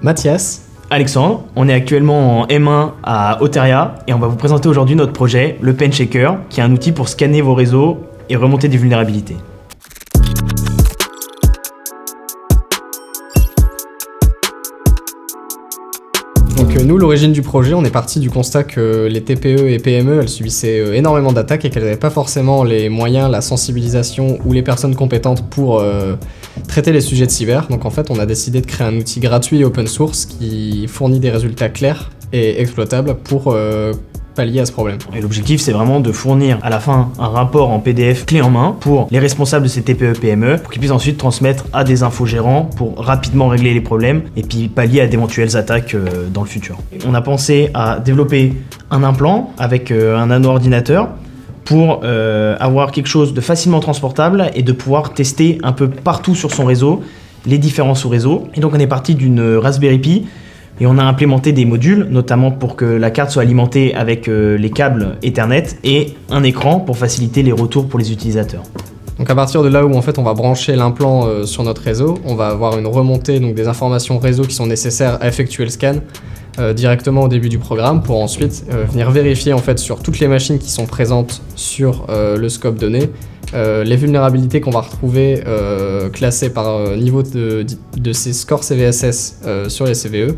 Mathias. Alexandre, on est actuellement en M1 à Oteria et on va vous présenter aujourd'hui notre projet, le Pen Checker, qui est un outil pour scanner vos réseaux et remonter des vulnérabilités. Donc nous, l'origine du projet, on est parti du constat que les TPE et PME, elles subissaient énormément d'attaques et qu'elles n'avaient pas forcément les moyens, la sensibilisation ou les personnes compétentes pour traiter les sujets de cyber. Donc en fait, on a décidé de créer un outil gratuit et open source qui fournit des résultats clairs et exploitables pour pallier à ce problème. Et l'objectif, c'est vraiment de fournir à la fin un rapport en PDF clé en main pour les responsables de ces TPE-PME pour qu'ils puissent ensuite transmettre à des infogérants pour rapidement régler les problèmes et puis pallier à d'éventuelles attaques dans le futur. On a pensé à développer un implant avec un nano-ordinateur pour avoir quelque chose de facilement transportable et de pouvoir tester un peu partout sur son réseau les différents sous-réseaux. Et donc on est parti d'une Raspberry Pi et on a implémenté des modules, notamment pour que la carte soit alimentée avec les câbles Ethernet et un écran pour faciliter les retours pour les utilisateurs. Donc à partir de là où en fait on va brancher l'implant sur notre réseau, on va avoir une remontée donc, des informations réseau qui sont nécessaires à effectuer le scan directement au début du programme pour ensuite venir vérifier en fait sur toutes les machines qui sont présentes sur le scope donné les vulnérabilités qu'on va retrouver classées par niveau de ces scores CVSS sur les CVE.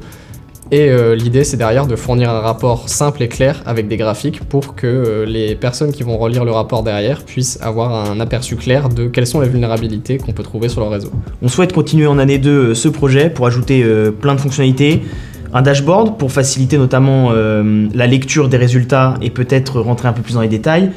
Et l'idée, c'est derrière de fournir un rapport simple et clair avec des graphiques pour que les personnes qui vont relire le rapport derrière puissent avoir un aperçu clair de quelles sont les vulnérabilités qu'on peut trouver sur leur réseau. On souhaite continuer en année 2 ce projet pour ajouter plein de fonctionnalités, un dashboard pour faciliter notamment la lecture des résultats et peut-être rentrer un peu plus dans les détails.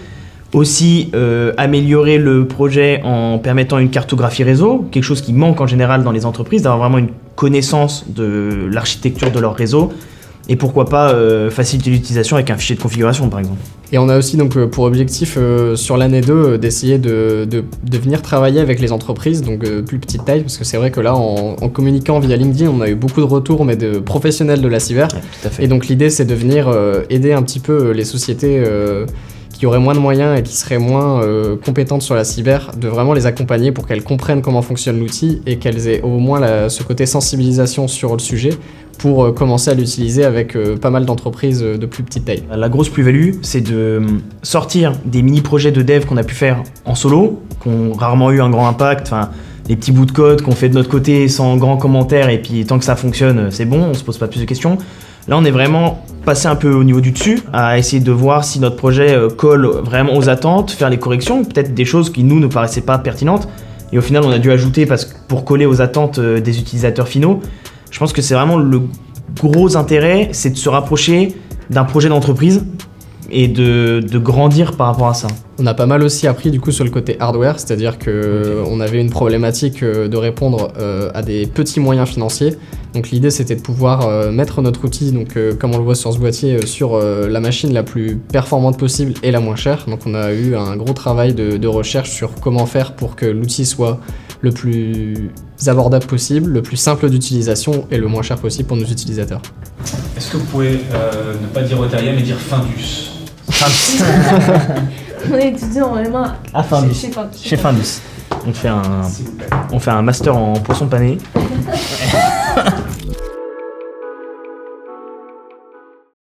Aussi améliorer le projet en permettant une cartographie réseau, quelque chose qui manque en général dans les entreprises, d'avoir vraiment une connaissance de l'architecture de leur réseau et pourquoi pas faciliter l'utilisation avec un fichier de configuration par exemple. Et on a aussi donc pour objectif sur l'année 2 d'essayer de venir travailler avec les entreprises, donc plus petite taille, parce que c'est vrai que là en communiquant via LinkedIn on a eu beaucoup de retours mais de professionnels de la cyber. Ouais, tout à fait. Et donc l'idée c'est de venir aider un petit peu les sociétés qui auraient moins de moyens et qui seraient moins compétentes sur la cyber, de vraiment les accompagner pour qu'elles comprennent comment fonctionne l'outil et qu'elles aient au moins ce côté sensibilisation sur le sujet pour commencer à l'utiliser avec pas mal d'entreprises de plus petite taille. La grosse plus-value, c'est de sortir des mini-projets de dev qu'on a pu faire en solo, qui ont rarement eu un grand impact, enfin, les petits bouts de code qu'on fait de notre côté sans grands commentaires et puis tant que ça fonctionne, c'est bon, on se pose pas plus de questions. Là, on est vraiment passé un peu au niveau du dessus, à essayer de voir si notre projet colle vraiment aux attentes, faire les corrections, peut-être des choses qui nous ne paraissaient pas pertinentes. Et au final, on a dû ajouter pour coller aux attentes des utilisateurs finaux. Je pense que c'est vraiment le gros intérêt, c'est de se rapprocher d'un projet d'entreprise et de grandir par rapport à ça. On a pas mal aussi appris du coup sur le côté hardware, c'est-à-dire qu'on avait une problématique de répondre à des petits moyens financiers. Donc l'idée c'était de pouvoir mettre notre outil, donc, comme on le voit sur ce boîtier, sur la machine la plus performante possible et la moins chère. Donc on a eu un gros travail de recherche sur comment faire pour que l'outil soit le plus abordable possible, le plus simple d'utilisation et le moins cher possible pour nos utilisateurs. Est-ce que vous pouvez ne pas dire Oteria mais dire Findus? On est étudiant vraiment À Findus. chez Findus. Chez Findus. On fait un master en poisson pané.